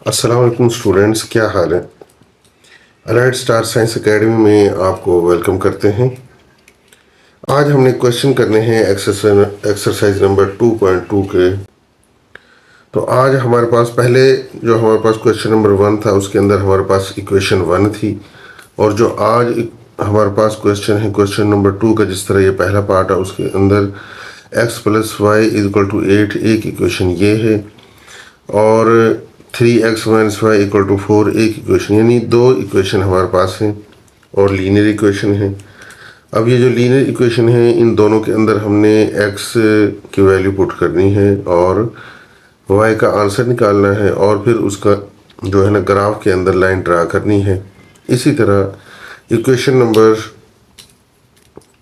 अस्सलाम वालेकुम स्टूडेंट्स, क्या हाल है। अलाइड स्टार साइंस एकेडमी में आपको वेलकम करते हैं। आज हमने क्वेश्चन करने हैं एक्सरसाइज नंबर 2.2 के। तो आज हमारे पास पहले जो हमारे पास क्वेश्चन नंबर 1 था उसके अंदर हमारे पास इक्वेशन 1 थी, और जो आज हमारे पास क्वेश्चन है क्वेश्चन नंबर 2 का, जिस तरह ये पहला पार्ट है उसके अंदर x + y = 8 एक इक्वेशन ये है, और 3x - y = 4 एक इक्वेशन, यानी दो इक्वेशन हमारे पास हैं और लीनियर इक्वेशन है। अब ये जो लीनियर इक्वेशन है इन दोनों के अंदर हमने x की वैल्यू पुट करनी है और y का आंसर निकालना है, और फिर उसका जो है ना ग्राफ के अंदर लाइन ड्रा करनी है। इसी तरह इक्वेशन नंबर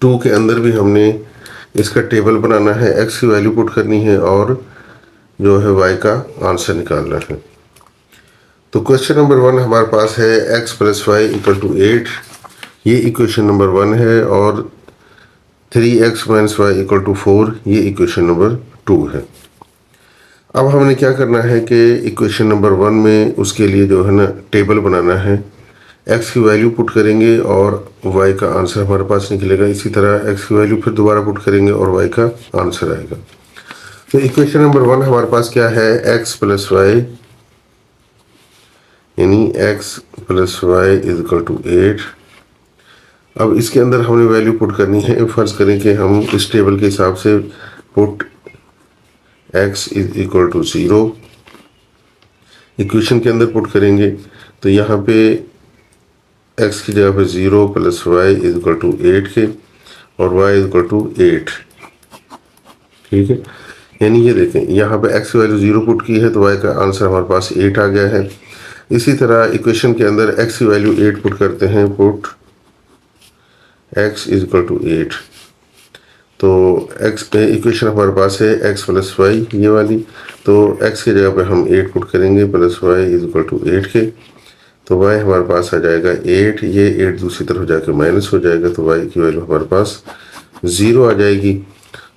2 के अंदर भी हमने इसका टेबल बनाना है, x की वैल्यू पुट करनी है और जो है y का आंसर निकालना है। तो क्वेश्चन नंबर 1 हमारे पास है x + y = 8, ये इक्वेशन नंबर 1 है, और 3x - y = 4 ये इक्वेशन नंबर 2 है। अब हमने क्या करना है कि इक्वेशन नंबर 1 में उसके लिए जो है ना टेबल बनाना है, x की वैल्यू पुट करेंगे और y का आंसर हमारे पास निकलेगा। इसी तरह x की वैल्यू फिर दोबारा पुट करेंगे और y का आंसर आएगा। तो इक्वेशन नंबर 1 हमारे पास क्या है, x + y, यानी x + y = 8। अब इसके अंदर हमने वैल्यू पुट करनी है। फर्ज करें कि हम इस टेबल के हिसाब से पुट x = 0 इक्वेशन के अंदर पुट करेंगे, तो यहाँ पे x की जगह पे 0 + y = 8 के, और y = 8। ठीक है, यानी ये देखें यहाँ पे x की वैल्यू 0 पुट की है तो y का आंसर हमारे पास 8 आ गया है। इसी तरह इक्वेशन के अंदर x की वैल्यू 8 पुट करते हैं, पुट x = 8। तो x इक्वेशन हमारे पास है x + y ये वाली, तो x की जगह पे हम 8 पुट करेंगे + y = 8 के, तो y हमारे पास आ जाएगा 8, ये 8 दूसरी तरफ जाके माइनस हो जाएगा, तो y की वैल्यू हमारे पास 0 आ जाएगी।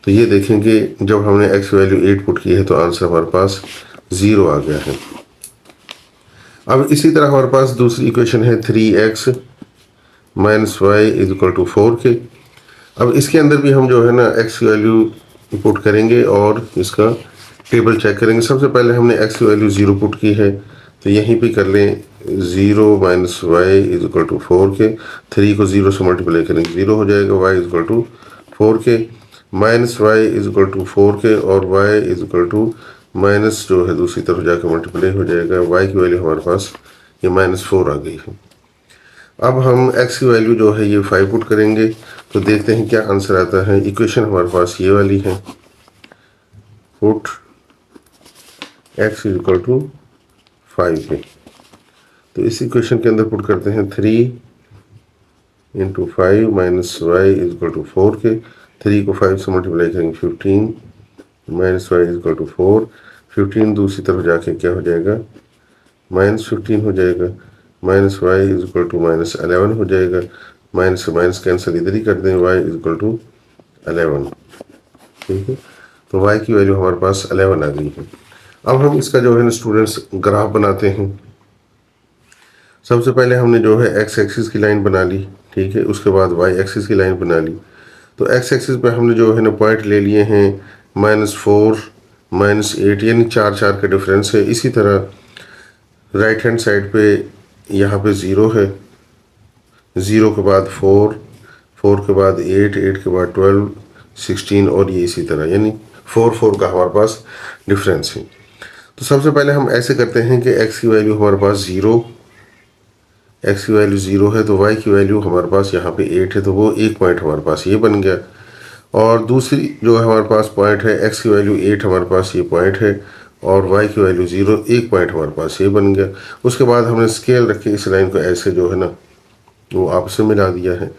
तो ये देखेंगे जब हमने x की वैल्यू 8 पुट की है तो आंसर हमारे पास 0 आ गया है। अब इसी तरह हमारे पास दूसरी इक्वेशन है 3x - y = 4 के। अब इसके अंदर भी हम जो है ना x की वैल्यू पुट करेंगे और इसका टेबल चेक करेंगे। सबसे पहले हमने x की वैल्यू 0 पुट की है, तो यहीं पे कर लें 0 - y = 4 के, 3 को 0 से मल्टीप्लाई करेंगे 0 हो जाएगा, y = 4 के, माइनस y = 4 के, और y = माइनस जो है दूसरी तरफ जाकर मल्टीप्लाई हो जाएगा, y की वैल्यू हमारे पास ये -4 आ गई है। अब हम x की वैल्यू जो है ये 5 पुट करेंगे, तो देखते हैं क्या आंसर आता है। इक्वेशन हमारे पास ये वाली है, पुट x = 5 है। तो इस इक्वेशन के अंदर पुट करते हैं 3 × 5 - y = 4 के, 3 को 5 से मल्टीप्लाई करेंगे 15 - y = 4, 15 दूसरी तरफ जाके क्या हो जाएगा, -15 हो जाएगा, -y = -11 हो जाएगा, माइनस से माइनस कैंसिल इधर ही कर दें, y = 11। ठीक है, तो y की वैल्यू हमारे पास 11 आ गई है। अब हम इसका जो है ना स्टूडेंट्स ग्राफ बनाते हैं। सबसे पहले हमने जो है x एक्सिस की लाइन बना ली, ठीक है, उसके बाद y एक्सिस की लाइन बना ली। तो x एक्सिस पे हमने जो है ना पॉइंट ले लिए हैं -4 -8, यानी 4 का डिफरेंस है। इसी तरह राइट हैंड साइड पे यहाँ पे 0 है, 0 के बाद 4, 4 के बाद 8, 8 के बाद 12, 16, और ये इसी तरह, यानी 4 का हमारे पास डिफरेंस है। तो सबसे पहले हम ऐसे करते हैं कि x की वैल्यू हमारे पास 0, x की वैल्यू 0 है, तो y की वैल्यू हमारे पास यहाँ पे 8 है, तो वो एक पॉइंट हमारे पास ये बन गया। और दूसरी जो हमारे पास पॉइंट है, x की वैल्यू 8 हमारे पास ये पॉइंट है, और y की वैल्यू 0 एक पॉइंट हमारे पास ये बन गया। उसके बाद हमने स्केल रख के इस लाइन को ऐसे जो है ना वो आपस में मिला दिया है।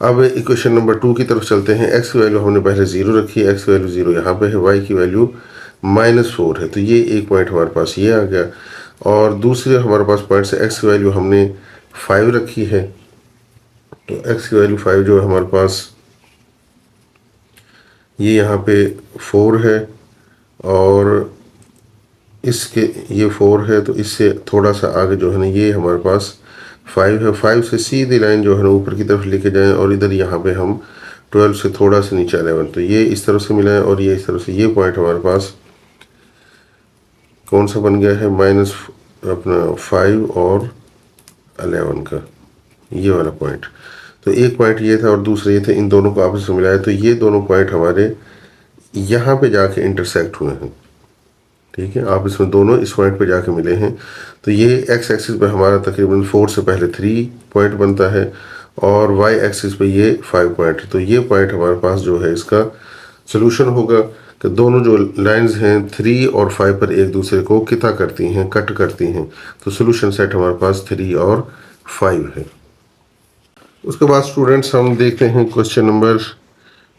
अब इक्वेशन नंबर 2 की तरफ चलते हैं। x की वैल्यू हमने पहले 0 रखी है, x की वैल्यू 0 यहाँ पे है, y की वैल्यू -4 है, तो ये एक पॉइंट हमारे पास ये आ गया। और दूसरे हमारे पास पॉइंट से x की वैल्यू हमने 5 रखी है, तो x की वैल्यू 5 जो है हमारे पास ये यहाँ पे 4 है, और इसके ये 4 है, तो इससे थोड़ा सा आगे जो है ना ये हमारे पास 5 है। 5 से सीधी लाइन जो है ना ऊपर की तरफ लेके जाएं और इधर यहाँ पे हम 12 से थोड़ा सा नीचे 11, तो ये इस तरफ से मिला है और ये इस तरफ से। ये पॉइंट हमारे पास कौन सा बन गया है, माइनस अपना 5 और 11 का ये वाला पॉइंट। तो एक पॉइंट ये था और दूसरा ये था, इन दोनों को आपस में मिलाया तो ये दोनों पॉइंट हमारे यहाँ पे जाके इंटरसेक्ट हुए हैं। ठीक है, आप इसमें दोनों इस पॉइंट पे जाके मिले हैं। तो ये एक्स एक्सिस पे हमारा तकरीबन 4 से पहले 3 पॉइंट बनता है और वाई एक्सिस पे ये 5 पॉइंट। तो ये पॉइंट हमारे पास जो है इसका सोल्यूशन होगा कि दोनों जो लाइंस हैं 3 और 5 पर एक दूसरे को कितना करती हैं, कट करती हैं। तो सोल्यूशन सेट हमारे पास 3 और 5 है। उसके बाद स्टूडेंट्स हम देखते हैं क्वेश्चन नंबर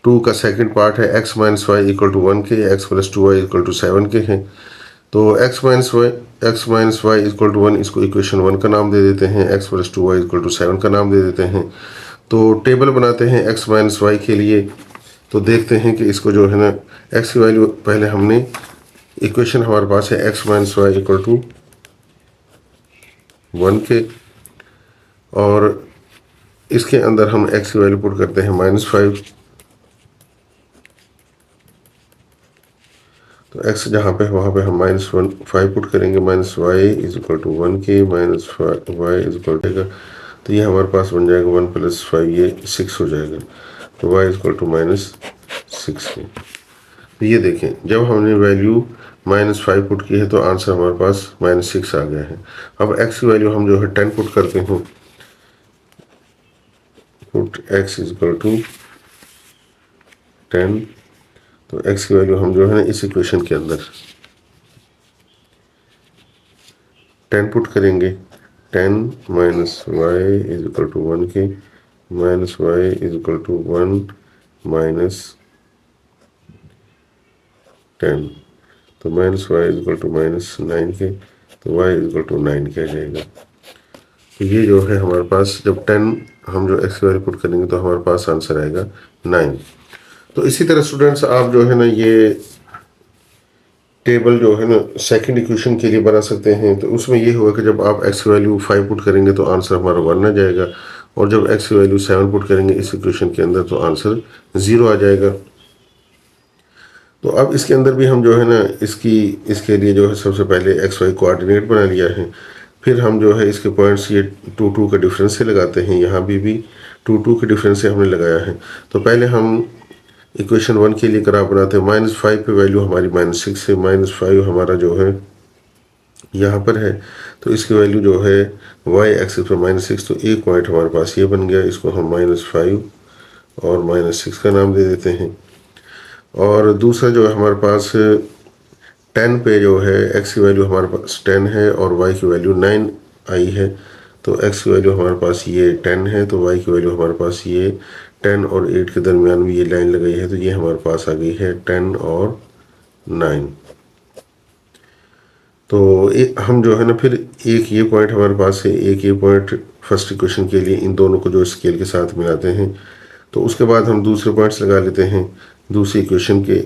2 का सेकंड पार्ट है x minus y equal to 1 के, x plus 2y equal to 7 के हैं। तो x minus y equal to 1 इसको इक्वेशन 1 का नाम दे देते हैं, x plus 2y equal to 7 का नाम दे देते हैं। तो टेबल बनाते हैं x माइनस वाई के लिए। तो देखते हैं कि इसको जो है ना x की वैल्यू, पहले हमने इक्वेशन हमारे पास है x minus y equal to 1 के, और इसके अंदर हम x की वैल्यू पुट करते हैं -5। तो x जहाँ पे है वहाँ पे हम -5 पुट करेंगे, minus y is equal to 1 के minus y is equal to, तो ये हमारे पास बन जाएगा 1 प्लस 5, ये 6 हो जाएगा। तो y इज इक्वल टू -6 के। तो ये देखें, जब हमने वैल्यू -5 पुट की है तो आंसर हमारे पास -6 आ गया है। अब x की वैल्यू हम जो है 10 पुट करते हैं, put x is equal to 10। तो x की वैल्यू हम जो है ना इस इक्वेशन के अंदर 10 पुट करेंगे, 10 minus y is equal to 1 के minus y is equal to 1 minus 10। तो minus y is equal to -9 के, तो y इज इक्वल टू 9 के आ जाएगा। तो ये जो है हमारे पास, जब 10 हम जो x की वैल्यू पुट करेंगे तो हमारे पास आंसर आएगा 9। तो इसी तरह स्टूडेंट्स आप जो है ना ये टेबल जो है ना सेकंड इक्वेशन के लिए बना सकते हैं। तो उसमें ये होगा कि जब आप x की वैल्यू 5 पुट करेंगे तो आंसर हमारा 1 आ जाएगा, और जब x की वैल्यू 7 पुट करेंगे इस इक्वेशन के अंदर तो आंसर 0 आ जाएगा। तो अब इसके अंदर भी हम जो है ना इसके लिए जो है सबसे पहले XY कोऑर्डिनेट बना लिया है। फिर हम जो है इसके पॉइंट्स ये 2 के डिफरेंस से लगाते हैं, यहाँ भी 2 के डिफरेंस से हमने लगाया है। तो पहले हम इक्वेशन 1 के लिए ग्राफ बनाते हैं। -5 पे वैल्यू हमारी -6 है, -5 हमारा जो है यहाँ पर है, तो इसकी वैल्यू जो है y एक्सिस पर -6। तो एक पॉइंट हमारे पास ये बन गया, इसको हम -5 और -6 का नाम दे देते हैं। और दूसरा जो है हमारे पास 10 पे जो है x की वैल्यू हमारे पास 10 है और y की वैल्यू 9 आई है। तो x की वैल्यू हमारे पास ये 10 है, तो y की वैल्यू हमारे पास ये 10 और 8 के दरमियान में ये लाइन लगाई है, तो ये हमारे पास आ गई है 10 और 9। तो हम जो है ना फिर एक ये पॉइंट हमारे पास है, एक ये पॉइंट फर्स्ट इक्वेशन के लिए, इन दोनों को जो स्केल के साथ मिलाते हैं। तो उसके बाद हम दूसरे पॉइंट्स लगा लेते हैं दूसरी इक्वेशन के।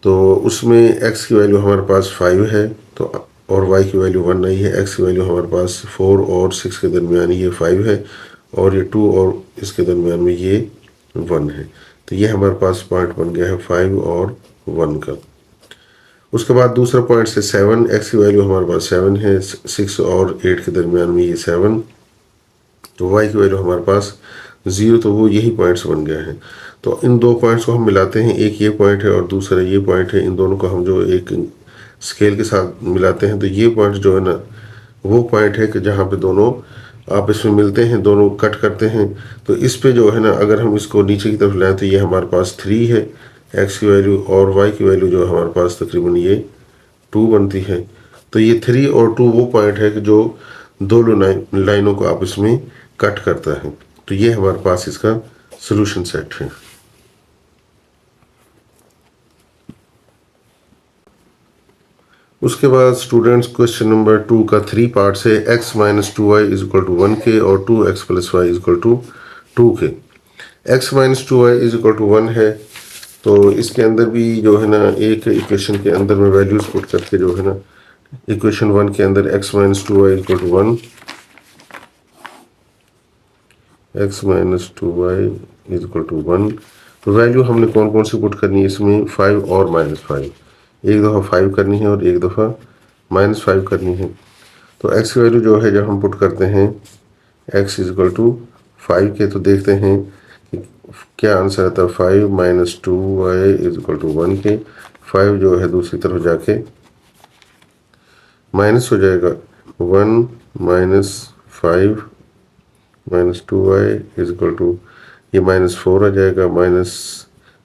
तो उसमें x की वैल्यू हमारे पास 5 है, तो और y की वैल्यू 1 नहीं है। x की वैल्यू हमारे पास 4 और 6 के दरमियान ये 5 है, और ये 2 और इसके दरमियान में ये 1 है। तो ये हमारे पास पॉइंट बन गया है 5 और 1 का। उसके बाद दूसरा पॉइंट से 7, x की वैल्यू हमारे पास 7 है, 6 और 8 के दरमियान में ये 7। तो y की वैल्यू हमारे पास 0, तो वो यही पॉइंट्स बन गए हैं। तो इन दो पॉइंट्स को हम मिलाते हैं, एक ये पॉइंट है और दूसरा ये पॉइंट है। इन दोनों को हम जो एक स्केल के साथ मिलाते हैं, तो ये पॉइंट जो है ना वो पॉइंट है कि जहाँ पे दोनों आपस में मिलते हैं, दोनों कट करते हैं। तो इस पे जो है ना अगर हम इसको नीचे की तरफ लाएं तो ये हमारे पास 3 है x की वैल्यू, और y की वैल्यू जो हमारे पास तकरीबन ये 2 बनती है। तो ये 3 और 2 वो पॉइंट है कि जो दोनों लाइनों को आपस में कट करता है। तो ये हमारे पास इसका सोल्यूशन सेट है। उसके बाद स्टूडेंट्स क्वेश्चन नंबर 2 का 3 पार्ट से x minus 2y is equal to 1 के और 2x plus y is equal to 2 के। x minus 2y is equal to 1 है, तो इसके अंदर भी जो है ना एक इक्वेशन के अंदर में वैल्यूज पुट करके जो है ना इक्वेशन 1 के अंदर x minus 2y equal to 1, x minus 2y equal to 1। तो वैल्यू हमने कौन कौन सी पुट करनी है इसमें, 5 और -5। एक दफ़ा 5 करनी है और एक दफ़ा -5 करनी है। तो x की वैल्यू जो है जब हम पुट करते हैं x इक्वल टू 5 के, तो देखते हैं कि क्या आंसर आता है। 5 माइनस 2y इक्वल टू 1 के 5 जो है दूसरी तरफ जाके माइनस हो जाएगा। 1 minus 5 minus 2y equal to, ये -4 आ जाएगा। माइनस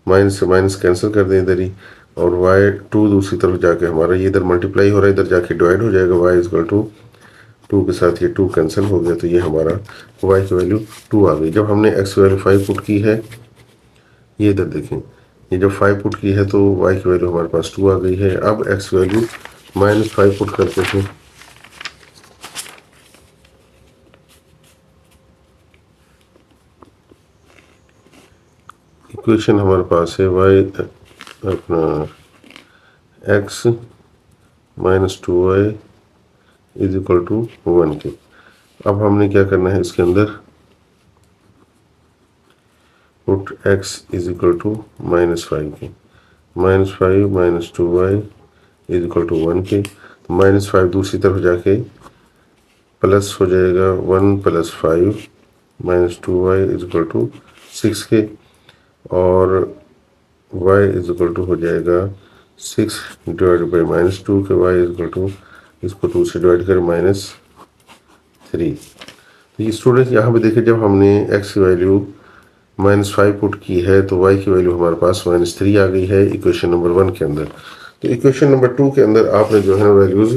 माइनस से माइनस कैंसिल कर दें इधर ही, और y2 दूसरी तरफ जाके हमारा ये इधर मल्टीप्लाई हो रहा है, इधर जाके डिवाइड हो जाएगा। y इक्वल टू 2 के साथ ये 2 कैंसिल हो गया, तो ये हमारा y की वैल्यू 2 आ गई। जब हमने x की वैल्यू 5 पुट की है, ये इधर देखें, ये जब 5 पुट की है तो y की वैल्यू हमारे पास 2 आ गई है। अब x की वैल्यू -5 पुट करते हैं। इक्वेशन हमारे पास है y अपना x minus 2y is equal to 1 के। अब हमने क्या करना है इसके अंदर, put x is equal to -5 के। -5 minus 2y is equal to 1 के। तो -5 दूसरी तरफ जाके प्लस हो जाएगा। 1 plus 5 minus 2y is equal to 6 के, और y इज इक्वल टू हो जाएगा 6 डिवाइड बाई -2 के। y इज इक्वल टू, इसको 2 से डिवाइड करें -3। तो ये स्टूडेंट यहाँ पे देखें, जब हमने x की वैल्यू -5 पुट की है तो y की वैल्यू हमारे पास -3 आ गई है इक्वेशन नंबर 1 के अंदर। तो इक्वेशन नंबर 2 के अंदर आपने जो है वैल्यूज़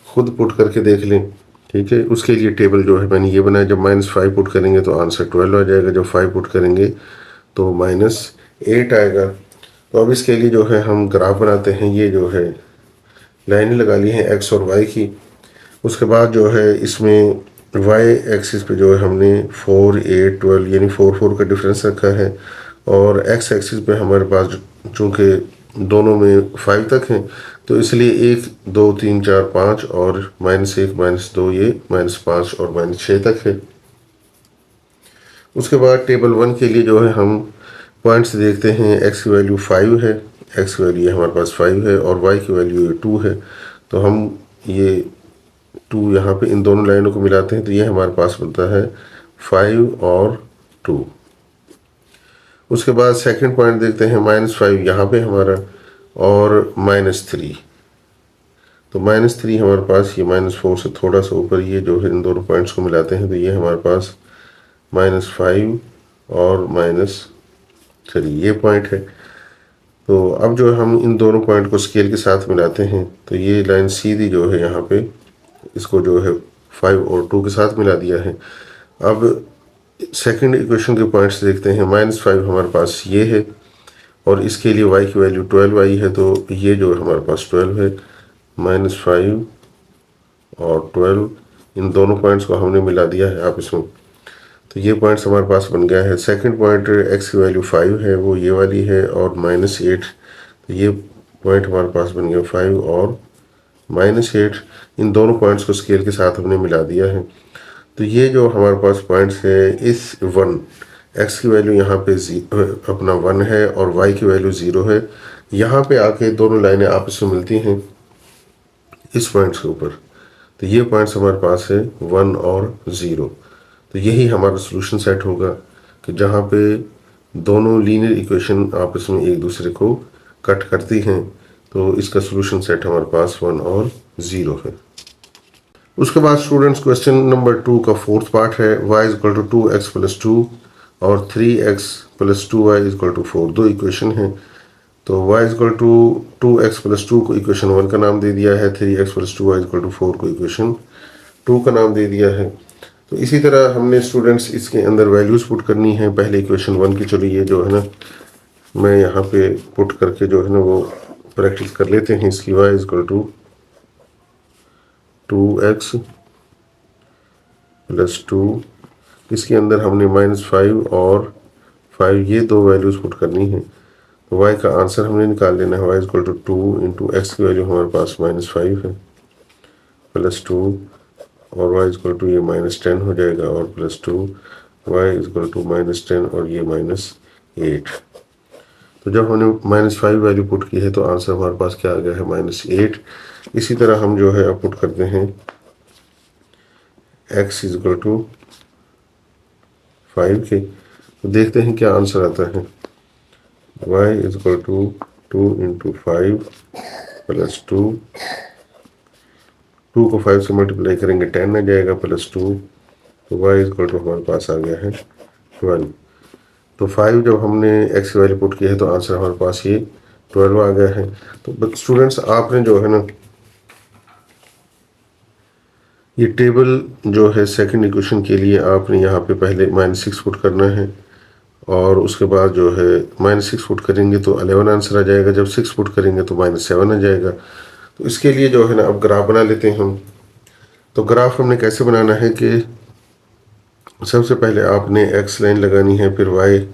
खुद पुट करके देख लें, ठीक है। उसके लिए टेबल जो है मैंने ये बनाया, जब -5 पुट करेंगे तो आंसर 12 आ जाएगा, जब 5 पुट करेंगे तो -8 आएगा। तो अब इसके लिए जो है हम ग्राफ बनाते हैं। ये जो है लाइनें लगा ली हैं x और y की। उसके बाद जो है इसमें y एक्सिस पे जो है हमने 4, 8, 12 यानी 4, 4 का डिफरेंस रखा है, और x एक्सिस पे हमारे पास चूँकि दोनों में 5 तक हैं, तो इसलिए 1, 2, 3, 4, 5 और -1, -2, ये -5 और -6 तक है। उसके बाद टेबल 1 के लिए जो है हम पॉइंट्स देखते हैं। x की वैल्यू 5 है, x की वैल्यू हमारे पास 5 है, और y की वैल्यू 2 है। तो हम ये 2 यहाँ पे इन दोनों लाइनों को मिलाते हैं, तो ये हमारे पास बनता है 5 और 2। उसके बाद सेकंड पॉइंट देखते हैं, -5 यहाँ पे हमारा, और -3। तो -3 हमारे पास, ये -4 से थोड़ा सा ऊपर, ये जो है इन दोनों पॉइंट्स को मिलाते हैं तो ये हमारे पास -5 और -3 ये पॉइंट है। तो अब जो हम इन दोनों पॉइंट को स्केल के साथ मिलाते हैं तो ये लाइन सीधी जो है यहाँ पे इसको जो है 5 और 2 के साथ मिला दिया है। अब सेकंड इक्वेशन के पॉइंट्स देखते हैं। -5 हमारे पास ये है, और इसके लिए y की वैल्यू 12 आई है, तो ये जो हमारे पास 12 है। -5 और 12 इन दोनों पॉइंट्स को हमने मिला दिया है आपस में, तो ये पॉइंट्स हमारे पास बन गया है। सेकंड पॉइंट x की वैल्यू 5 है, वो ये वाली है, और -8, तो ये पॉइंट हमारे पास बन गया 5 और -8। इन दोनों पॉइंट्स को स्केल के साथ हमने मिला दिया है। तो ये जो हमारे पास पॉइंट्स है, इस 1 x की वैल्यू यहाँ पे अपना 1 है और y की वैल्यू 0 है। यहाँ पे आके दोनों लाइनें आपस में मिलती हैं इस पॉइंट्स के ऊपर, तो ये पॉइंट्स हमारे पास है 1 और 0। तो यही हमारा सोल्यूशन सेट होगा कि जहाँ पे दोनों लीनियर इक्वेशन आपस में एक दूसरे को कट करती हैं, तो इसका सोल्यूशन सेट हमारे पास 1 और 0 है। उसके बाद स्टूडेंट्स क्वेश्चन नंबर 2 का फोर्थ पार्ट है। y is equal to 2x plus 2 और 3x plus 2y is equal to 4, दो इक्वेशन है। तो y is equal to 2x plus 2 को इक्वेशन 1 का नाम दे दिया है, 3x plus 2y is equal to 4 को इक्वेशन 2 का नाम दे दिया है। तो इसी तरह हमने स्टूडेंट्स इसके अंदर वैल्यूज़ पुट करनी है। पहले इक्वेशन 1 की, चलो ये जो है ना मैं यहाँ पे पुट करके जो है ना वो प्रैक्टिस कर लेते हैं इसकी। y is equal to 2x plus 2, इसके अंदर हमने -5 और 5 ये दो वैल्यूज़ पुट करनी है। तो y का आंसर हमने निकाल लेना है। y is equal to 2 into x की वैल्यू हमारे पास -5 है, +2 और y इक्वल टू ये -10 हो जाएगा और +2 y इक्वल टू -10 और ये -8। तो जब हमने -5 वैल्यू पुट की है तो आंसर हमारे पास क्या आ गया है -8। इसी तरह हम जो है अब पुट करते हैं x इक्वल टू 5 के, तो देखते हैं क्या आंसर आता है। y इक्वल टू 2 × 5 +2, 2 को 5 से मल्टीप्लाई करेंगे 10 आ जाएगा +2, तो y इक्वल टू हमारे पास आ गया है 12। तो 5 जब हमने x की वैल्यू पुट की है तो आंसर हमारे पास ये 12 आ गया है। तो स्टूडेंट्स आपने जो है ना ये टेबल जो है सेकंड इक्वेशन के लिए आपने यहाँ पे पहले -6 पुट करना है और उसके बाद जो है -6 पुट करेंगे तो 11 आंसर आ जाएगा। जब 6 पुट करेंगे तो -7 आ जाएगा। तो इसके लिए जो है ना अब ग्राफ बना लेते हैं हम। तो ग्राफ हमने कैसे बनाना है कि सबसे पहले आपने x लाइन लगानी है फिर y।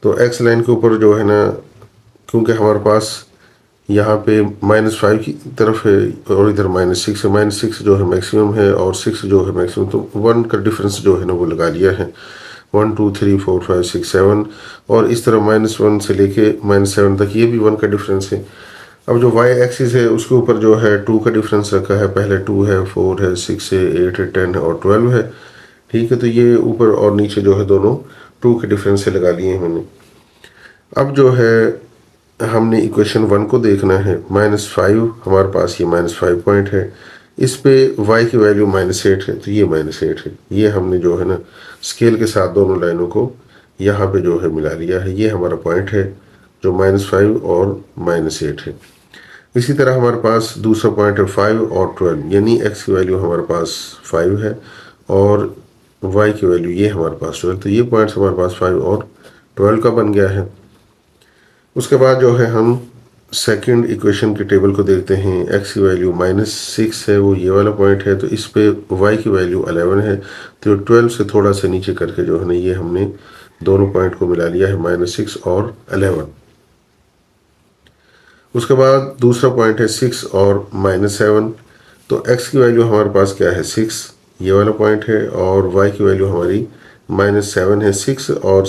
तो x लाइन के ऊपर जो है ना क्योंकि हमारे पास यहाँ पे -5 की तरफ है और इधर -6 है, -6 जो है मैक्सिमम है और 6 जो है मैक्सिमम, तो 1 का डिफरेंस जो है ना वो लगा लिया है। 1 2 3 4 5 6 7 और इस तरह -1 से लेके -7 तक ये भी 1 का डिफरेंस है। अब जो y एक्सिस है उसके ऊपर जो है 2 का डिफरेंस रखा है। पहले 2 है, 4 है, 6 है, 8 है, 10 है और 12 है। ठीक है, तो ये ऊपर और नीचे जो है दोनों 2 के डिफरेंस से लगा लिए हैं मैंने। अब जो है हमने इक्वेशन 1 को देखना है। -5 हमारे पास ये -5 पॉइंट है, इस पे y की वैल्यू -8 है तो ये -8 है। ये हमने जो है ना स्केल के साथ दोनों लाइनों को यहाँ पे जो है मिला लिया है। ये हमारा पॉइंट है जो -5 और -8 है। इसी तरह हमारे पास दूसरा पॉइंट है 5 और 12, यानी x की वैल्यू हमारे पास 5 है और y की वैल्यू ये हमारे पास 12। तो ये पॉइंट्स हमारे पास 5 और 12 का बन गया है। उसके बाद जो है हम सेकंड इक्वेशन के टेबल को देखते हैं। x की वैल्यू -6 है, वो ये वाला पॉइंट है, तो इस पे y की वैल्यू 11 है। तो 12 से थोड़ा सा नीचे करके जो है ना ये हमने दोनों पॉइंट को मिला लिया है, -6 और 11। उसके बाद दूसरा पॉइंट है 6 और -7। तो x की वैल्यू हमारे पास क्या है 6, ये वाला पॉइंट है, और y की वैल्यू हमारी -7 है। 6 और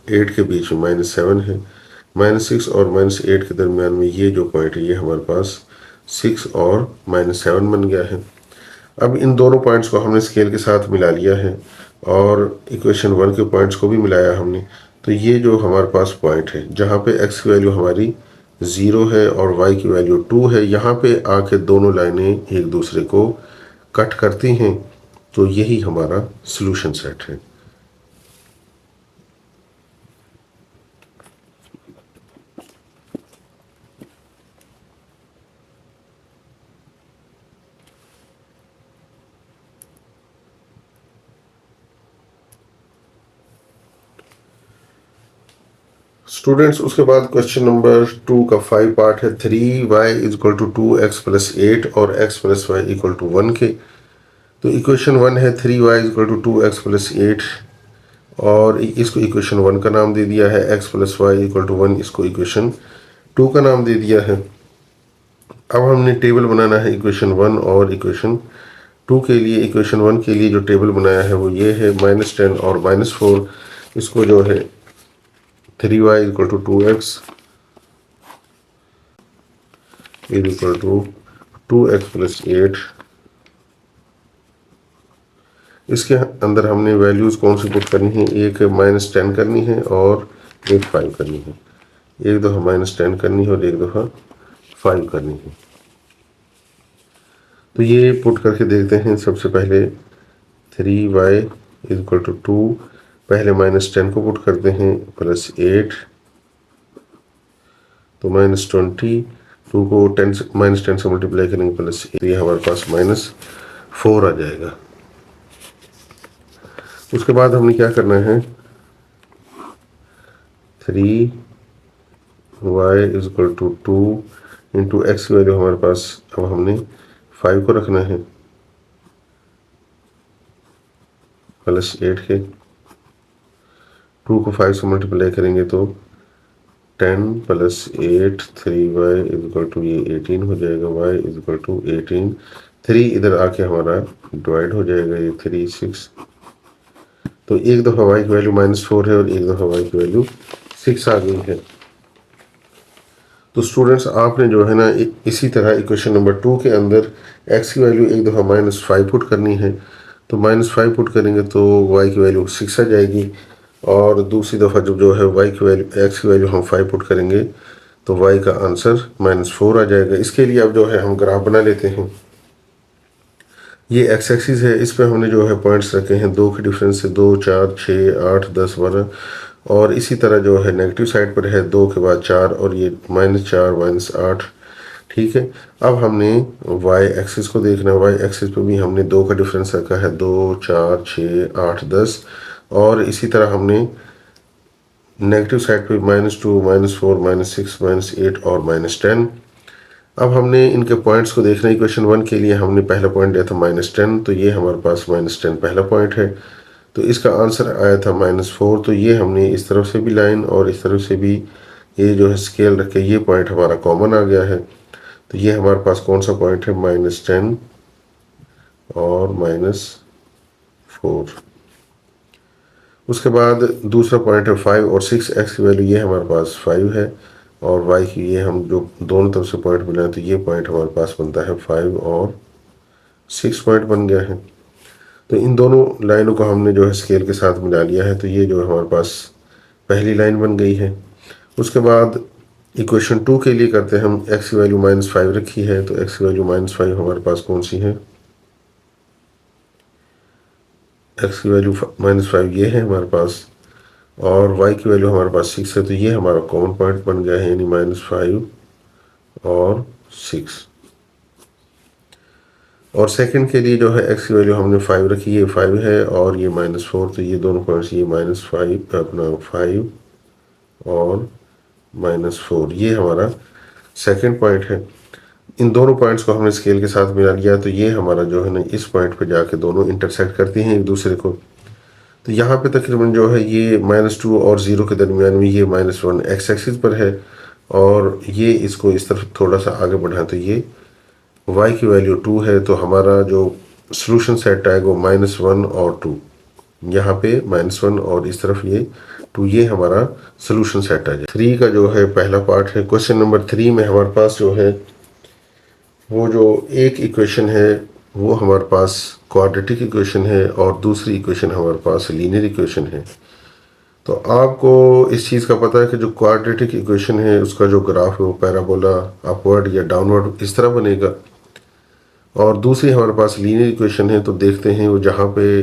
8 के बीच में -7 है। -6 और -8 के दरमियान में ये जो पॉइंट है ये हमारे पास 6 और -7 बन गया है। अब इन दोनों पॉइंट्स को हमने स्केल के साथ मिला लिया है और इक्वेशन 1 के पॉइंट्स को भी मिलाया हमने। तो ये जो हमारे पास पॉइंट है जहाँ पे x की वैल्यू हमारी 0 है और y की वैल्यू 2 है, यहाँ पे आके दोनों लाइनें एक दूसरे को कट करती हैं। तो यही हमारा सॉल्यूशन सेट है। स्टूडेंट्स उसके बाद क्वेश्चन नंबर 2 का 5 पार्ट है। 3y equal to 2x plus 8 और x plus y equal to 1 के। तो इक्वेशन 1 है 3y equal to 2x plus 8 और इसको इक्वेशन 1 का नाम दे दिया है। x plus y equal to 1 इसको इक्वेशन 2 का नाम दे दिया है। अब हमने टेबल बनाना है इक्वेशन 1 और इक्वेशन 2 के लिए। इक्वेशन 1 के लिए जो टेबल बनाया है वो ये है, -10 और -4। इसको जो है 3y equal to 2x is equal to 2x plus 8। इसके अंदर हमने वैल्यूज़ कौन सी पुट करनी है, एक -10 करनी है और एक 5 करनी है। एक दफ़ा -10 करनी है और एक दफ़ा 5 करनी है। तो ये पुट करके देखते हैं। सबसे पहले 3y इक्वल टू 2, पहले -10 को पुट करते हैं, प्लस 8 तो -20, 2 को -10 से मल्टीप्लाई करेंगे प्लस 8, तो ये हमारे पास -4 आ जाएगा। उसके बाद हमने क्या करना है, 3y equal to 2 into x की वैल्यू हमारे पास अब हमने 5 को रखना है, प्लस 8 के। 2 को 5 से मल्टीप्लाई करेंगे तो 10 प्लस 8 3y इक्वल टू ये 18 हो जाएगा। y इक्वल टू 18 3 इधर आके हमारा डिवाइड हो जाएगा, ये 3 6। तो एक दफ़ा y की वैल्यू -4 है और एक दफ़ा y की वैल्यू 6 आ गई है। तो स्टूडेंट्स आपने जो है ना इसी तरह इक्वेशन नंबर 2 के अंदर x की वैल्यू एक दफ़ा -5 पुट करनी है। तो -5 पुट करेंगे तो y की वैल्यू 6 आ जाएगी, और दूसरी दफ़ा जब जो है y की वैल्यू x की वैल्यू हम 5 पुट करेंगे तो y का आंसर -4 आ जाएगा। इसके लिए अब जो है हम ग्राफ बना लेते हैं। ये एक्स एक्सिस है, इस पे हमने जो है पॉइंट्स रखे हैं 2 के डिफरेंस से, 2 4 6 8 10 12, और इसी तरह जो है नेगेटिव साइड पर है 2 के बाद 4 और ये -4 -8। ठीक है, अब हमने वाई एक्सिस को देखना है। वाई एक्सिस पे भी हमने 2 का डिफरेंस रखा है, 2 4 6 8 10, और इसी तरह हमने नेगेटिव साइड पे -2 -4 -6 -8 और -10। अब हमने इनके पॉइंट्स को देखना है। इक्वेशन 1 के लिए हमने पहला पॉइंट दिया था -10, तो ये हमारे पास -10 पहला पॉइंट है। तो इसका आंसर आया था -4। तो ये हमने इस तरफ से भी लाइन और इस तरफ से भी ये जो है स्केल रख के ये पॉइंट हमारा कॉमन आ गया है। तो ये हमारे पास कौन सा पॉइंट है, -10 और -4। उसके बाद दूसरा पॉइंट है 5 और 6। एक्स की वैल्यू ये हमारे पास 5 है, और वाई की ये हम जो दोनों तरफ से पॉइंट मिला है तो ये पॉइंट हमारे पास बनता है 5 और 6 पॉइंट बन गया है। तो इन दोनों लाइनों को हमने जो है स्केल के साथ मिला लिया है, तो ये जो हमारे पास पहली लाइन बन गई है। उसके बाद इक्वेशन 2 के लिए करते हैं हम। एक्स की वैल्यू -5 रखी है, तो एक्स की वैल्यू -5 हमारे पास कौन सी है, एक्स की वैल्यू -5 ये है हमारे पास, और y की वैल्यू हमारे पास 6 है। तो ये हमारा कॉमन पॉइंट बन गया है, यानी -5 और 6। और सेकंड के लिए जो है x की वैल्यू हमने 5 रखी है, 5 है, और ये -4। तो ये दोनों पॉइंट्स, ये -5 अपना 5 और -4, ये हमारा सेकंड पॉइंट है। इन दोनों पॉइंट्स को हमने स्केल के साथ मिला लिया, तो ये हमारा जो है ना इस पॉइंट पे जाके दोनों इंटरसेक्ट करते हैं एक दूसरे को। तो यहाँ पे तकरीबन जो है ये -2 और 0 के दरमियान में ये -1 एक्स एक्सिस पर है, और ये इसको इस तरफ थोड़ा सा आगे बढ़ा तो ये y की वैल्यू 2 है। तो हमारा जो सोल्यूशन सेट आएगा वो -1 और 2, यहाँ पे -1 और इस तरफ ये 2, ये हमारा सोल्यूशन सेट आ जाए। 3 का जो है पहला पार्ट है। क्वेश्चन नंबर 3 में हमारे पास जो है वो जो एक इक्वेशन है वो हमारे पास क्वाड्रेटिक इक्वेशन है, और दूसरी इक्वेशन हमारे पास लीनियर इक्वेशन है। तो आपको इस चीज़ का पता है कि जो क्वाड्रेटिक इक्वेशन है उसका जो ग्राफ है वो पैराबोला अपवर्ड या डाउनवर्ड इस तरह बनेगा, और दूसरी हमारे पास लीनियर इक्वेशन है। तो देखते हैं वो जहाँ पे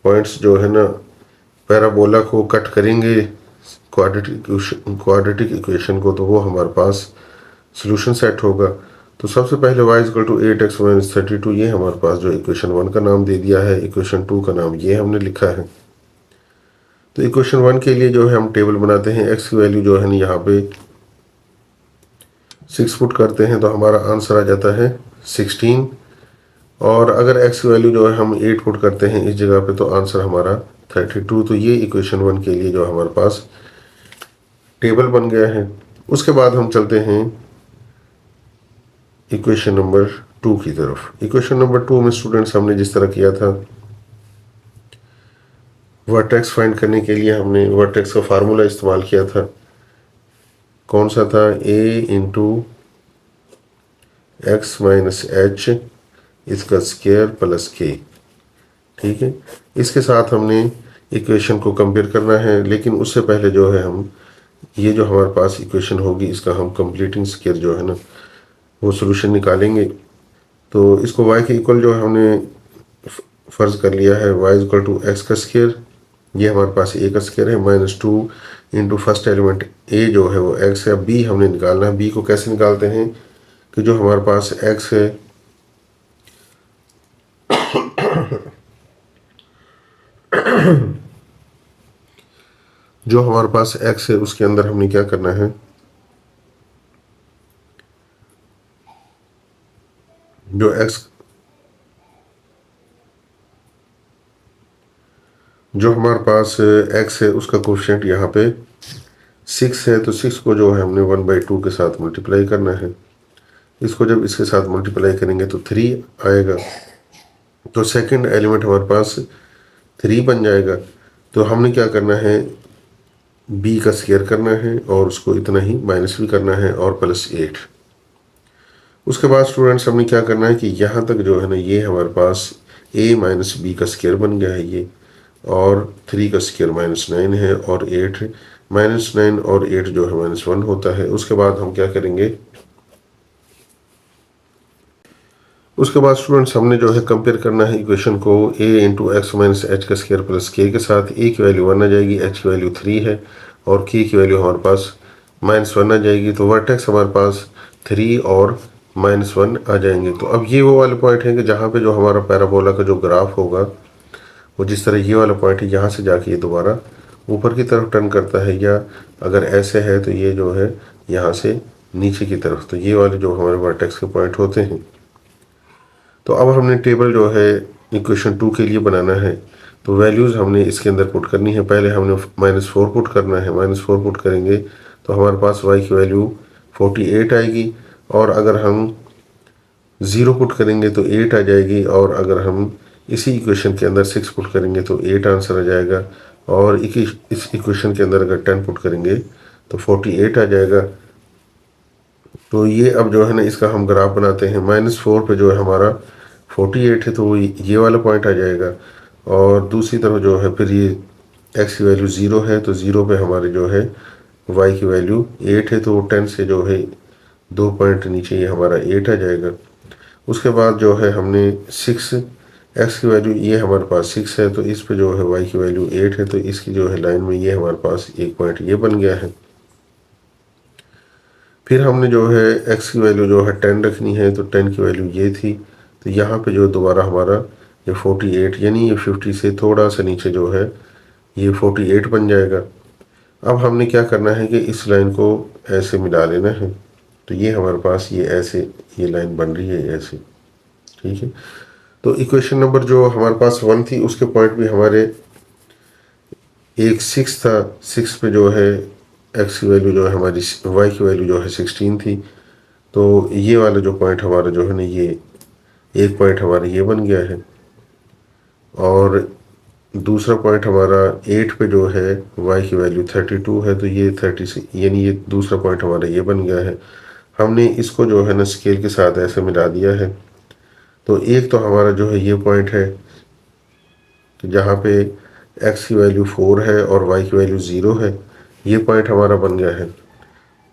पॉइंट्स जो है ना पैराबोला को कट करेंगे क्वाड्रेटिक इक्वेशन को, तो वो हमारे पास सोल्यूशन सेट होगा। तो सबसे पहले y = 8x - 32, ये हमारे पास जो इक्वेशन 1 का नाम दे दिया है। इक्वेशन 2 का नाम ये हमने लिखा है। तो इक्वेशन 1 के लिए जो है हम टेबल बनाते हैं। x की वैल्यू जो है ना यहाँ पे 6 पुट करते हैं तो हमारा आंसर आ जाता है 16, और अगर x की वैल्यू जो है हम 8 पुट करते हैं इस जगह पे तो आंसर हमारा 32। तो ये इक्वेशन 1 के लिए जो हमारे पास टेबल बन गया है। उसके बाद हम चलते हैं इक्वेशन नंबर 2 की तरफ। इक्वेशन नंबर 2 में स्टूडेंट्स हमने जिस तरह किया था, वर्टेक्स फाइंड करने के लिए हमने वर्टेक्स का फार्मूला इस्तेमाल किया था। कौन सा था, a × x - h इसका स्क्वायर प्लस k। ठीक है, इसके साथ हमने इक्वेशन को कंपेयर करना है, लेकिन उससे पहले जो है हम ये जो हमारे पास इक्वेशन होगी इसका हम कंप्लीटिंग स्क्वायर जो है ना वो सोल्यूशन निकालेंगे। तो इसको y के इक्वल जो है हमने फर्ज कर लिया है, y = x का स्क्वायर, ये हमारे पास a का स्क्वायर है, -2 × फर्स्ट एलिमेंट a जो है वो x है। b हमने निकालना है। b को कैसे निकालते हैं कि जो हमारे पास x है जो हमारे पास x है उसके अंदर हमने क्या करना है, जो हमारे पास x है उसका कोफिशिएंट यहाँ पे 6 है। तो 6 को जो है हमने 1/2 के साथ मल्टीप्लाई करना है। इसको जब इसके साथ मल्टीप्लाई करेंगे तो 3 आएगा। तो सेकंड एलिमेंट हमारे पास 3 बन जाएगा। तो हमने क्या करना है, b का स्क्वायर करना है और उसको इतना ही माइनस भी करना है और प्लस 8। उसके बाद स्टूडेंट्स हमने क्या करना है कि यहाँ तक जो है ना ये हमारे पास a माइनस बी का स्क्वायर बन गया है ये, और 3 का स्क्वायर -9 है और 8 -9 और 8 जो है -1 होता है। उसके बाद हम क्या करेंगे, उसके बाद स्टूडेंट्स हमने जो है कंपेयर करना है इक्वेशन को a into x minus H का स्क्वायर प्लस k के साथ। a की वैल्यू 1 आ जाएगी, h की वैल्यू 3 है और k की वैल्यू हमारे पास -1 आ जाएगी। तो वर्टेक्स हमारे पास 3 और -1 आ जाएंगे। तो अब ये वो वाले पॉइंट है कि जहाँ पे जो हमारा पैराबोला का जो ग्राफ होगा वो जिस तरह ये वाला पॉइंट है यहाँ से जाके ये दोबारा ऊपर की तरफ टर्न करता है, या अगर ऐसे है तो ये जो है यहाँ से नीचे की तरफ। तो ये वाले जो हमारे वर्टेक्स के पॉइंट होते हैं। तो अब हमने टेबल जो है इक्वेशन 2 के लिए बनाना है। तो वैल्यूज़ हमने इसके अंदर पुट करनी है। पहले हमने -4 पुट करना है। -4 पुट करेंगे तो हमारे पास y की वैल्यू 48 आएगी, और अगर हम 0 पुट करेंगे तो 8 आ जाएगी, और अगर हम इसी इक्वेशन के अंदर 6 पुट करेंगे तो 8 आंसर आ जाएगा, और इस इक्वेशन के अंदर अगर 10 पुट करेंगे तो 48 आ जाएगा। तो ये अब जो है ना इसका हम ग्राफ बनाते हैं। -4 पे जो है हमारा 48 है तो ये वाला पॉइंट आ जाएगा, और दूसरी तरफ जो है फिर ये x की वैल्यू 0 है तो 0 पे हमारे जो है y की वैल्यू 8 है, तो 10 से जो है 2 पॉइंट नीचे ये हमारा 8 आ जाएगा। उसके बाद जो है हमने 6 x की वैल्यू ये हमारे पास 6 है, तो इस पे जो है y की वैल्यू 8 है, तो इसकी जो है लाइन में ये हमारे पास एक पॉइंट ये बन गया है। फिर हमने जो है x की वैल्यू जो है 10 रखनी है, तो 10 की वैल्यू ये थी। तो यहाँ पे जो दोबारा हमारा ये 48 यानी ये 50 से थोड़ा सा नीचे जो है ये 48 बन जाएगा। अब हमने क्या करना है कि इस लाइन को ऐसे मिला लेना है। तो ये हमारे पास ये ऐसे ये लाइन बन रही है ऐसे, ठीक है। तो इक्वेशन नंबर जो हमारे पास 1 थी उसके पॉइंट भी हमारे एक 6 था। 6 पे जो है x की वैल्यू जो है हमारी y की वैल्यू जो है 16 थी। तो ये वाला जो पॉइंट हमारा जो है ना ये एक पॉइंट हमारा ये बन गया है, और दूसरा पॉइंट हमारा 8 पे जो है y की वैल्यू 32 है, तो ये 30 से यानी ये दूसरा पॉइंट हमारा ये बन गया है। हमने इसको जो है ना स्केल के साथ ऐसे मिला दिया है। तो एक तो हमारा जो है ये पॉइंट है जहाँ पे x की वैल्यू 4 है और y की वैल्यू 0 है, ये पॉइंट हमारा बन गया है।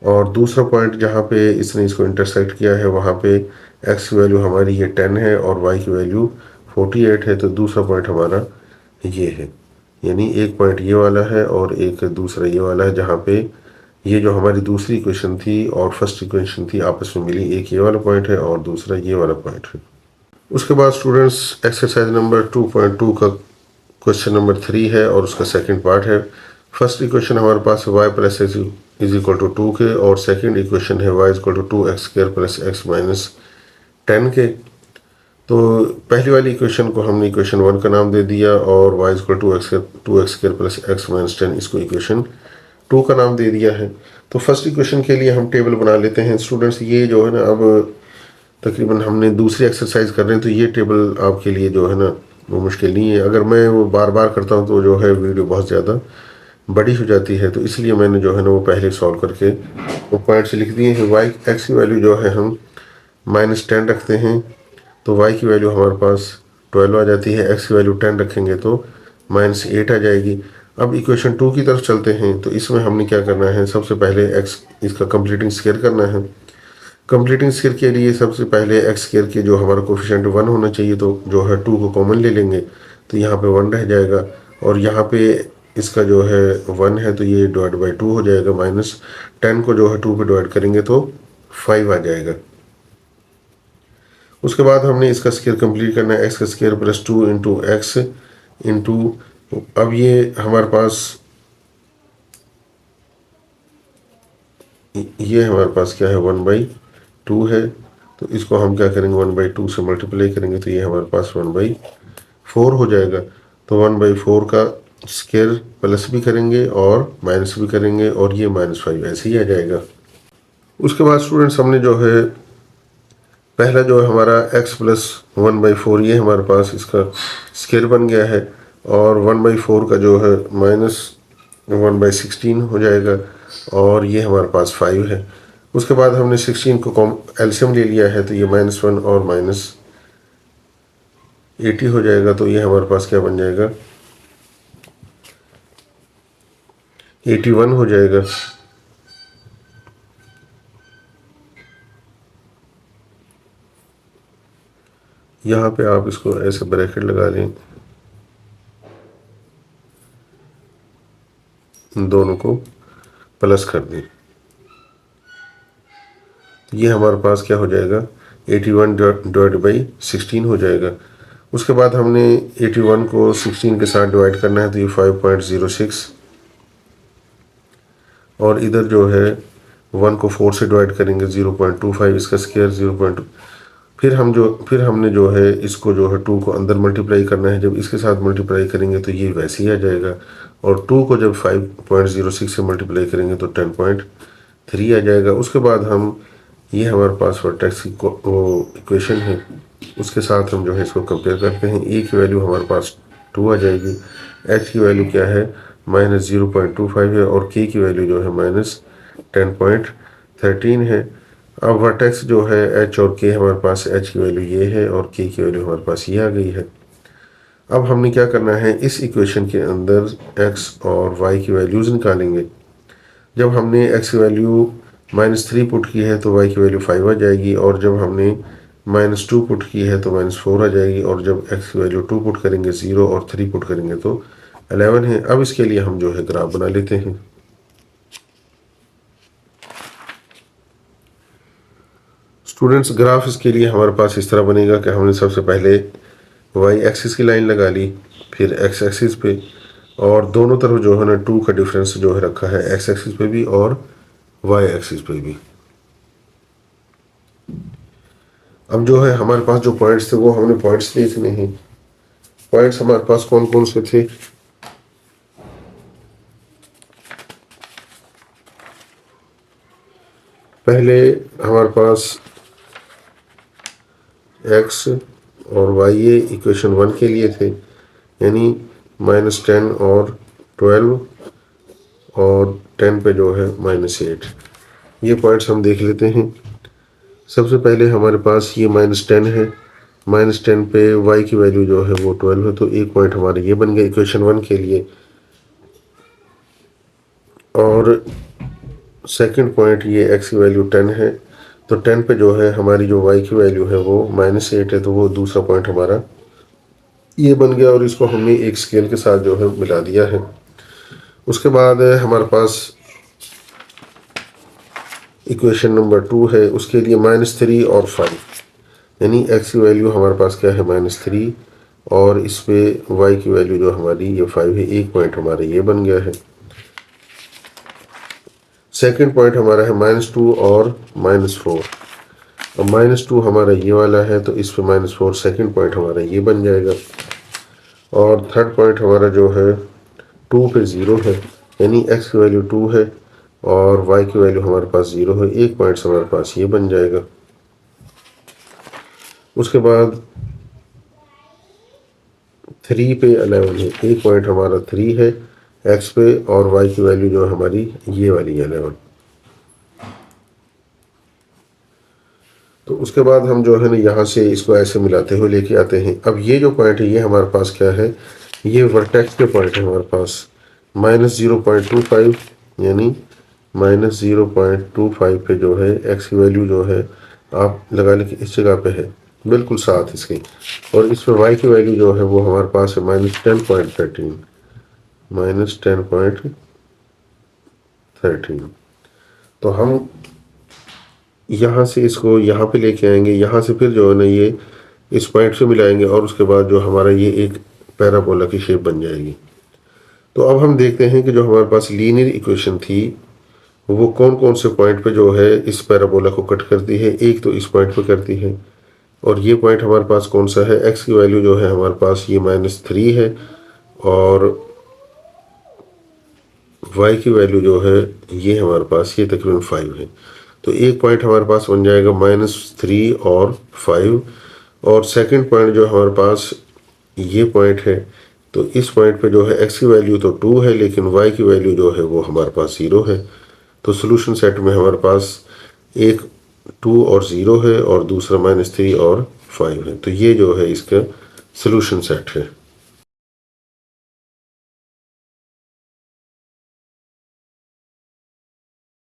और दूसरा पॉइंट जहाँ पे इसने इसको इंटरसेक्ट किया है वहाँ पे x की वैल्यू हमारी ये 10 है और y की वैल्यू 48 है, तो दूसरा पॉइंट हमारा ये है। यानी एक पॉइंट ये वाला है और एक दूसरा ये वाला है, जहाँ पे ये जो हमारी दूसरी इक्वेशन थी और फर्स्ट इक्वेशन थी आपस में मिली। एक ये वाला पॉइंट है और दूसरा ये वाला पॉइंट है। उसके बाद स्टूडेंट्स एक्सरसाइज नंबर 2.2 का क्वेश्चन नंबर 3 है और उसका सेकंड पार्ट है। फर्स्ट इक्वेशन हमारे पास y plus x is equal to 2 के, और सेकंड इक्वेशन है y is equal to 2x square plus x minus 10 के। तो पहली वाली इक्वेशन को हमने इक्वेशन 1 का नाम दे दिया, और y is equal to 2x square plus x minus 10 इसको इक्वेशन 2 का नाम दे दिया है। तो फर्स्ट इक्वेशन के लिए हम टेबल बना लेते हैं स्टूडेंट्स। ये जो है ना अब तकरीबन हमने दूसरी एक्सरसाइज कर रहे हैं, तो ये टेबल आपके लिए जो है ना वो मुश्किल नहीं है। अगर मैं वो बार बार करता हूँ तो जो है वीडियो बहुत ज़्यादा बड़ी हो जाती है, तो इसलिए मैंने जो है ना वो पहले सॉल्व करके वो पॉइंट्स लिख दिए हैं। y x की वैल्यू जो है हम -10 रखते हैं, तो y की वैल्यू हमारे पास 12 आ जाती है। x की वैल्यू 10 रखेंगे तो -8 आ जाएगी। अब इक्वेशन 2 की तरफ चलते हैं। तो इसमें हमने क्या करना है, सबसे पहले x इसका कंप्लीटिंग स्क्वायर करना है। कंप्लीटिंग स्क्वायर के लिए सबसे पहले एक्स स्क्वायर के जो हमारा कोफिशिएंट 1 होना चाहिए, तो जो है 2 को कॉमन ले लेंगे तो यहाँ पे 1 रह जाएगा, और यहाँ पे इसका जो है 1 है तो ये डिवाइड बाई 2 हो जाएगा। -10 को जो है 2 पे डिवाइड करेंगे तो 5 आ जाएगा। उसके बाद हमने इसका स्क्वायर कंप्लीट करना है। एक्स का square plus 2 into x into, अब ये हमारे पास क्या है 1/2 है, तो इसको हम क्या करेंगे 1/2 से मल्टीप्लाई करेंगे तो ये हमारे पास 1/4 हो जाएगा। तो 1/4 का स्क्वायर प्लस भी करेंगे और माइनस भी करेंगे, और ये -5 ऐसे ही आ जाएगा। उसके बाद स्टूडेंट्स हमने जो है पहला जो है हमारा x+1/4 ये हमारे पास इसका स्केयर बन गया है, और 1/4 का जो है -1/16 हो जाएगा, और ये हमारे पास 5 है। उसके बाद हमने 16 को एलसीएम ले लिया है, तो ये -1 और -80 हो जाएगा, तो ये हमारे पास क्या बन जाएगा, 81 हो जाएगा। यहाँ पे आप इसको ऐसे ब्रैकेट लगा लें, दोनों को प्लस कर दें, तो ये हमारे पास क्या हो जाएगा, 81/16 हो जाएगा। उसके बाद हमने 81 को 16 के साथ डिवाइड करना है, तो ये 5.06, और इधर जो है 1 को 4 से डिवाइड करेंगे 0.25, इसका स्केयर 0.2। फिर हमने जो है इसको जो है 2 को अंदर मल्टीप्लाई करना है, जब इसके साथ मल्टीप्लाई करेंगे तो ये वैसे ही आ जाएगा, और 2 को जब 5.06 से मल्टीप्लाई करेंगे तो 10.3 आ जाएगा। उसके बाद हम ये हमारे पास वर्टेक्स की इक्वेशन है, उसके साथ हम जो है इसको कंपेयर करते हैं। ए की वैल्यू हमारे पास 2 आ जाएगी, एच की वैल्यू क्या है, -0.25 है, और के की वैल्यू जो है -10.13 है। अब वर्टेक्स जो है एच और के, हमारे पास एच की वैल्यू ये है और के की वैल्यू हमारे पास ये आ गई है। अब हमने क्या करना है, इस इक्वेशन के अंदर एक्स और वाई की वैल्यूज़ निकालेंगे। जब हमने एक्स की वैल्यू -3 पुट की है तो वाई की वैल्यू 5 आ जाएगी, और जब हमने -2 पुट की है तो -4 आ जाएगी, और जब एक्स की वैल्यू 2 पुट करेंगे 0 और 3 पुट करेंगे तो 11 है। अब इसके लिए हम जो है ग्राफ बना लेते हैं। स्टूडेंट्स, ग्राफ इसके लिए हमारे पास इस तरह बनेगा कि हमने सबसे पहले वाई एक्सिस की लाइन लगा ली, फिर एक्स एक्सिस पे, और दोनों तरफ जो है ना 2 का डिफरेंस जो है रखा है, एक्स एक्सिस पे भी और वाई एक्सिस पे भी। अब जो है हमारे पास जो पॉइंट्स थे वो हमने पॉइंट्स देखने हैं। पॉइंट्स हमारे पास कौन कौन से थे, पहले हमारे पास x और y ये इक्वेशन 1 के लिए थे, यानी -10 और 12 और 10 पे जो है -8। ये पॉइंट्स हम देख लेते हैं। सबसे पहले हमारे पास ये -10 है, -10 पे y की वैल्यू जो है वो 12 है, तो एक पॉइंट हमारे ये बन गया इक्वेशन 1 के लिए। और सेकंड पॉइंट ये x की वैल्यू 10 है, तो 10 पे जो है हमारी जो y की वैल्यू है वो -8 है, तो वो दूसरा पॉइंट हमारा ये बन गया, और इसको हमने एक स्केल के साथ जो है मिला दिया है। उसके बाद हमारे पास इक्वेशन नंबर 2 है, उसके लिए -3 और 5, यानी x की वैल्यू हमारे पास क्या है -3, और इस पे y की वैल्यू जो हमारी ये 5 है, एक पॉइंट हमारा ये बन गया है। सेकंड पॉइंट हमारा है -2 और -4। अब -2 हमारा ये वाला है, तो इस पे -4 सेकंड पॉइंट हमारा ये बन जाएगा, और थर्ड पॉइंट हमारा जो है 2 पे 0 है, यानी x की वैल्यू 2 है और y की वैल्यू हमारे पास 0 है, एक पॉइंट हमारे पास ये बन जाएगा। उसके बाद 3 पे 11 है, एक पॉइंट हमारा 3 है x पे, और y की वैल्यू जो है हमारी ये वाली 11। तो उसके बाद हम जो है ना यहाँ से इसको ऐसे मिलाते हुए लेके आते हैं। अब ये जो पॉइंट है ये हमारे पास क्या है, ये वर्टेक्स के पॉइंट है हमारे पास -0.25, यानी -0.25 पे जो है x की वैल्यू जो है आप लगा लें कि इस जगह पे है बिल्कुल साथ इसके, और इस पर y की वैल्यू जो है वो हमारे पास है -10.13, -10.13। तो हम यहाँ से इसको यहाँ पे लेके आएंगे, यहाँ से फिर जो है ना ये इस पॉइंट से मिलाएंगे, और उसके बाद जो हमारा ये एक पैराबोला की शेप बन जाएगी। तो अब हम देखते हैं कि जो हमारे पास लीनियर इक्वेशन थी वो कौन कौन से पॉइंट पे जो है इस पैराबोला को कट करती है। एक तो इस पॉइंट पे करती है, और ये पॉइंट हमारे पास कौन सा है, x की वैल्यू जो है हमारे पास ये -3 है, और y की वैल्यू जो है ये हमारे पास ये तकरीबन 5 है। तो एक पॉइंट हमारे पास बन जाएगा -3 और 5, और सेकंड पॉइंट जो हमारे पास ये पॉइंट है, तो इस पॉइंट पे जो है x की वैल्यू तो 2 है, लेकिन y की वैल्यू जो है वो हमारे पास 0 है। तो सोल्यूशन सेट में हमारे पास एक 2 और 0 है और दूसरा -3 और 5 है। तो ये जो है इसका सोल्यूशन सेट है।